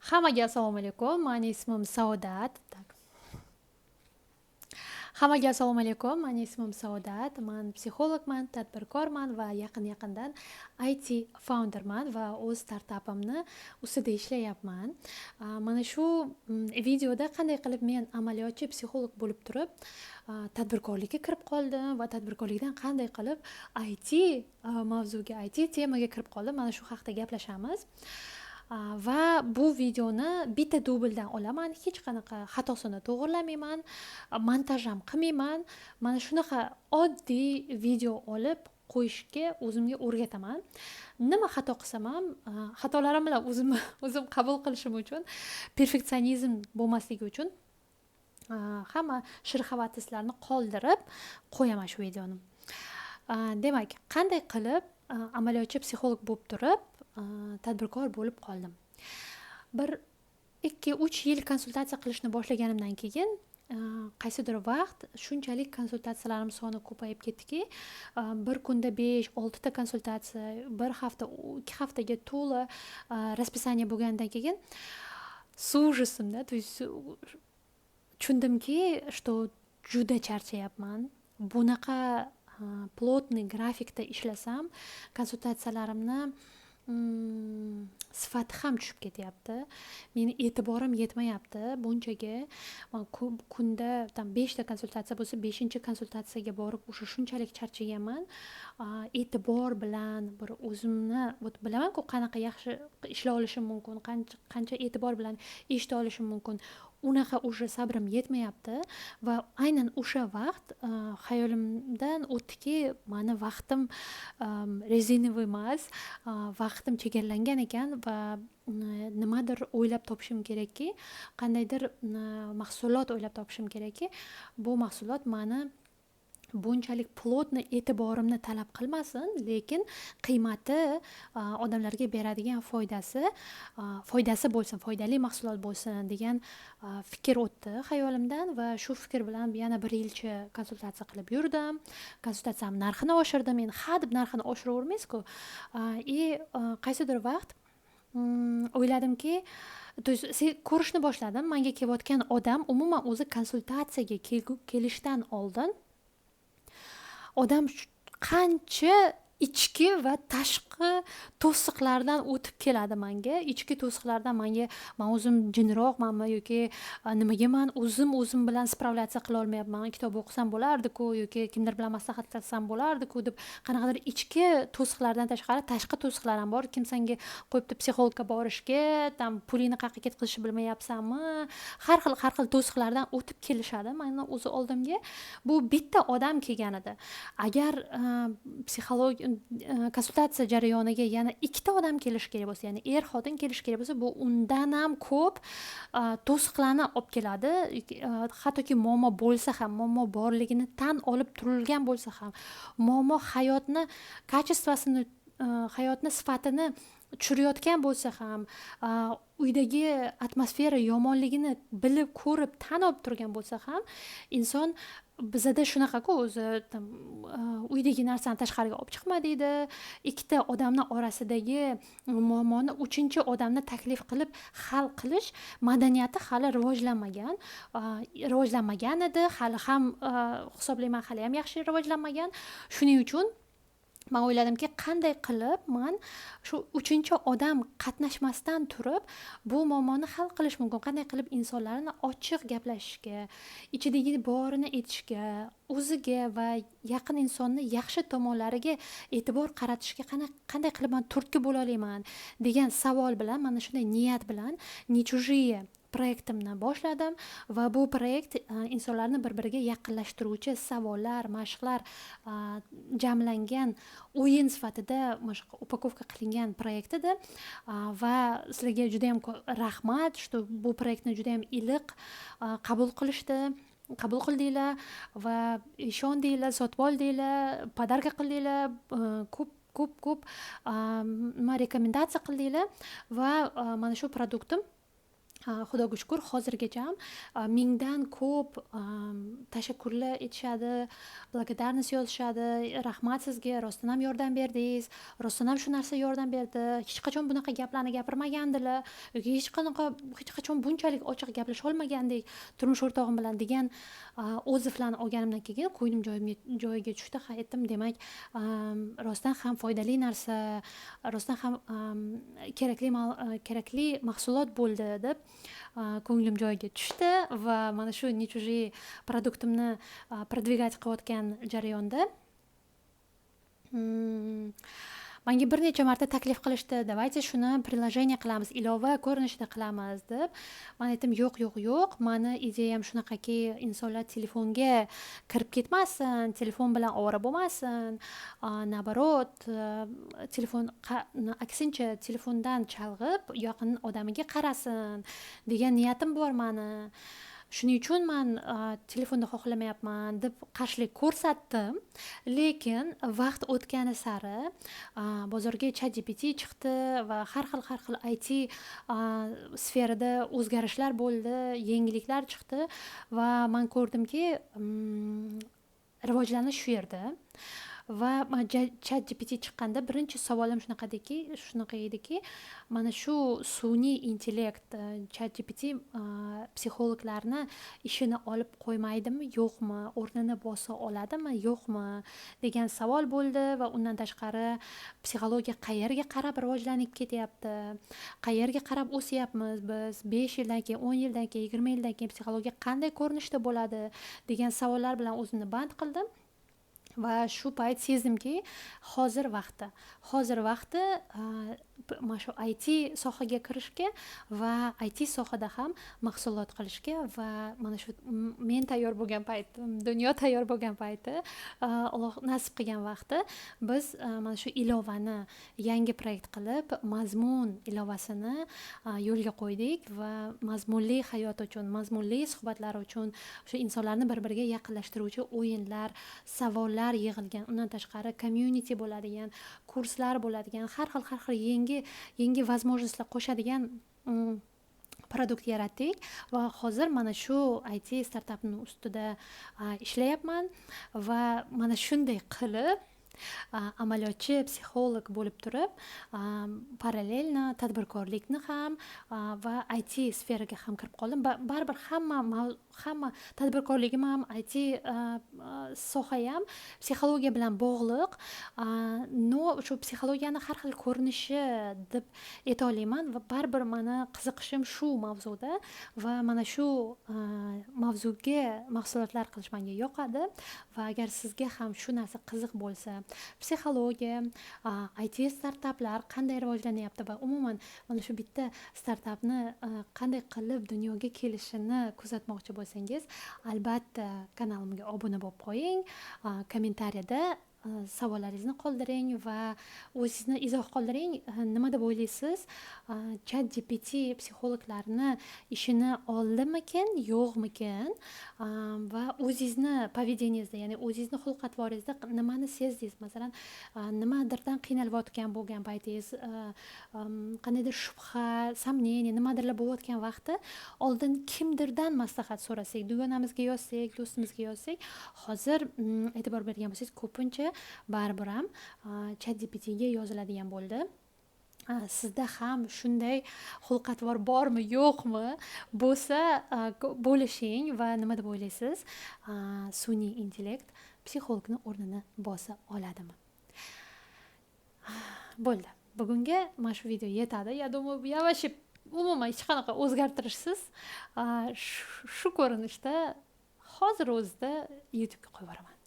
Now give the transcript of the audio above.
Hammaga assalomu alaykum. Mening ismim Saodat. Hammaga assalomu alaykum. Mening ismim Saodat. Men psixologman, tadbirkorman va yaqindan IT founderman va o'z startapimni ustida ishlayapman. Mana shu videoda qanday qilib men amaliyotchi psixolog bo'lib turib tadbirkorlikka kirib qoldim va tadbirkorlikdan qanday qilib IT mavzuga, IT temaga kirib qoldim. Mana shu haqida gaplashamiz. Va bu videoni bitta dubldan olaman, hech qanaqa xatosini to'g'irlamayman, montaj ham qilmayman. Mana shunaqa oddiy video olib qo'yishga o'zimga o'rgataman. Nima xato qilsam ham xatolarim bilan o'zim qabul qilishim uchun, perfeksionizm bo'lmasligi uchun hamma shir-havatislarni qoldirib qo'yaman shu videoni. Demak, qanday qilib amaliyotchi psixolog bo'lib turib tadbirkor bo'lib qoldim. 1-2-3 yil konsultatsiya qilishni boshlaganimdan keyin qaysidir vaqt shunchalik konsultatsiyalarim soni ko'payib ketdiki, bir kunda 5-6 ta konsultatsiya, bir hafta, 2 haftaga to'la расписание bo'lgandan keyin с ужасом-da, то есть tushundimki, что juda charchayapman. Bunaqa plotniy grafikda ishlasam, konsultatsiyalarimni sifati ham tushib ketyapti. Meni e'tiborim yetmayapti bunchaga. Kunda 5 ta konsultatsiya bo'lsa, 5-konsultatsiyaga borib o'sha shunchalik charchaganman. E'tibor bilan bir o'zimni bilaman-ku qanaqa yaxshi ishlay olishim mumkin, qancha e'tibor bilan eshita olishim mumkin. Unaqa o'sha sabrim yetmayapti va aynan o'sha vaqt xayolimdan o'tdiki, mani vaqtim rezinoviy emas, vaqtim chegaralangan ekan va nimadir o'ylab topishim kerakki, qandaydir mahsulot o'ylab topishim kerakki, bu mahsulot mani bunchalik plotni e'tiborimni talab qilmasin, lekin qiymati odamlarga beradigan foydasi bo'lsin, foydali mahsulot bo'lsin degan fikr o'tdi xayolimdan va shu fikr bilan yana 1 yilcha konsultatsiya qilib yurdim. Konsultatsiyam narxini oshirdim. Men hadeb narxini oshiravermaysiz-ku. Qaysidir vaqt o'yladimki, ko'rishni boshladim. Menga kelayotgan odam umuman o'zi konsultatsiyaga kelishdan oldin odam qancha ichki va tashqi to'siqlardan o'tib keladi menga. Ichki to'siqlardan men o'zim jinroqmanmi yoki nimaga men o'zim bilan spravlyatsiya qila olmayapman, kitob o'qisam bo'lardi-ku yoki kimdir bilan maslahatlashsam bo'lardi-ku deb qanaqadir ichki to'siqlardan tashqari tashqi to'siqlar ham bor. Kim senga qo'yibdi psixologga borishga, pulingni qayerga ketkazishni bilmayapsanmi? Har xil to'siqlardan o'tib kelishadi. Meni o'zi oldimga bu bitta odam kelgan edi. Agar psixologiya konsultatsiya jarayoniga yana 2 ta odam kelish kerak bo'lsa, ya'ni xotin kelish kerak bo'lsa, bu undan ham ko'p to'siqlarni olib keladi. Hattoki muammo bo'lsa ham, muammo borligini tan olib turilgan bo'lsa ham, muammo hayotni sifatini tushirayotgan bo'lsa ham, uydagi atmosfera yomonligini bilib ko'rib tan olib turgan bo'lsa ham, inson bizada shunaqa-ku, o'zi uydagi narsani tashqariga olib chiqma deydi. 2 ta odamning orasidagi muammoni 3-chi odamni taklif qilib hal qilish madaniyati hali rivojlanmagan edi. Hali ham hisoblayman, hali ham yaxshi rivojlanmagan. Shuning uchun men o'yladimki, qanday qilib men shu 3-chi odam qatnashmasdan turib bu muammoni hal qilish mumkin? Qanday qilib insonlarni ochiq gaplashishga, ichidagi borini aytishga, o'ziga va yaqin insonni yaxshi tomonlariga e'tibor qaratishga qanday qilib men turtki bo'la olaman degan savol bilan, mana shunday niyat bilan "Не чужие" proyektimni boshladim va bu proyekt insonlarni bir-biriga yaqinlashtiruvchi savollar, mashqlar jamlangan o'yin sifatida upakovka qilingan proyekt edi va sizlarga juda ham rahmat, что bu proyektni juda ham iliq qabul qildinglar va ishondinglar, sotib oldinglar, podarka qildinglar, ko'p rekomendatsiya qildinglar va mana shu produktim xudoga shukur hozirgacha mingdan ko'p tashakkurlar aytishadi, благодарность yozishadi. Rahmat sizga, rostdan ham yordam berdingiz, rostdan ham shu narsa yordam berdi. Hech qachon bunaqa gaplarni gapirmagandilar yoki hech qachon bunchalik ochiq gaplasha olmagandik turmush o'rtog'im bilan degan o'ziflarni olganimdan keyin ko'nglim joyiga tushdi. Ha, aytdim, demak rostdan ham foydali narsa, rostdan ham kerakli mahsulot bo'ldi deb ko'nglim joyiga tushdi va mana shu не чужие produktimni продвигать qilayotgan jarayonda menga bir necha marta taklif qilishdi, давайте shuni приложение qilamiz, ilova ko'rinishida qilamiz deb. Men aytdim, yo'q, mani ideyam shunaqaki, insonlar telefonga kirib ketmasin, telefon bilan ovora bo'lmasin, nabarot, telefon aksincha telefondan chalg'ib yaqin odamiga qarasin degan niyatim bor mani. Shuning uchun men telefonda xohlamayapman deb qarshilik ko'rsatdim. Lekin vaqt o'tgani sari bozorga ChatGPT chiqdi va har xil IT sferada o'zgarishlar bo'ldi, yangiliklar chiqdi va men ko'rdimki, rivojlanish shu yerda. Va ChatGPT chiqqanda birinchi savolim shunaqa ediki, mana shu sun'iy intellekt ChatGPT psixologlarni ishini olib qo'ymaydimi, yo'qmi, o'rnini bosa oladimi, yo'qmi degan savol bo'ldi. Va undan tashqari psixologiya qayerga qarab rivojlanib ketyapti, qayerga qarab o'syapmiz biz, 5 yildan keyin, 10 yildan keyin, 20 yildan keyin psixologiya qanday ko'rinishda bo'ladi degan savollar bilan o'zimni band qildim. Va shu payt sezdimki, hozir vaqti mana shu IT sohaga kirishga va IT sohada ham mahsulot qilishga va mana shu men tayyor bo'lgan paytim, dunyo tayyor bo'lgan payti, Alloh nasib qilgan vaqti biz mana shu ilovani yangi proyekt qilib, mazmun ilovasini yo'lga qo'ydik va mazmunli hayot uchun, mazmunli suhbatlar uchun, shu insonlarni bir-biriga yaqinlashtiruvchi o'yinlar, savollar yig'ilgan, undan tashqari community bo'ladigan, kurslar bo'ladigan, har xil yangi возможностьlar qo'shadigan produkt yaratdik va hozir mana shu IT startapning ustida ishlayapman va mana shunday qilib amaliyotchi psixolog bo'lib turib, parallelno tadbirkorlikni ham va IT sferaga ham kirib qoldim. Baribir hamma tadbirkorligim ham, IT soha ham psixologiya bilan bog'liq. No, shu psixologiyani har xil ko'rinishi deb ayta olmayman va baribir meni qiziqishim shu mavzuda va mana shu mavzuga mahsulotlar qilish menga yoqadi va agar sizga ham shu narsa qiziq bo'lsa, psixologiya, IT startaplar qanday rivojlanyapti va umuman mana shu bitta startapni qanday qilib dunyoga kelishini kuzatmoqchi bo'lsangiz, albatta kanalimga obuna bo'lib qo'ying, kommentariyada savollaringizni qoldiring va o'zingizni izoh qoldiring. Nima deb o'ylaysiz? ChatGPT psixologlarni ishini oldimikin, yo'qmikin? Va o'zingizni поведениеңizda, ya'ni o'zingizni xulq-atvoringizda nimani sezdingiz? Masalan, nimadirdan qiynalayotgan bo'lgan paytingiz, qandaydir shubha, samneniya, nimadirlar bo'layotgan vaqtda oldin kimdirdan maslahat so'rasak, dugonamizga yozsak, do'stimizga yozsak, hozir e'tibor bergan bo'lsangiz, ko'pincha baribir ham ChatGPTga yoziladigan bo'ldi. Sizda ham shunday xulq-atvor bormi, yo'qmi? Bo'lsa bo'lishing va nima deb o'ylaysiz? Sun'iy intellekt psixologni o'rnini bosa oladimi? Bo'ldi. Bugunga mana shu video yetadi. Я думаю, я вообще umuman hech qanaqa o'zgartirishsiz shu ko'rinishda hozir o'zida YouTubega qo'yib yuboraman.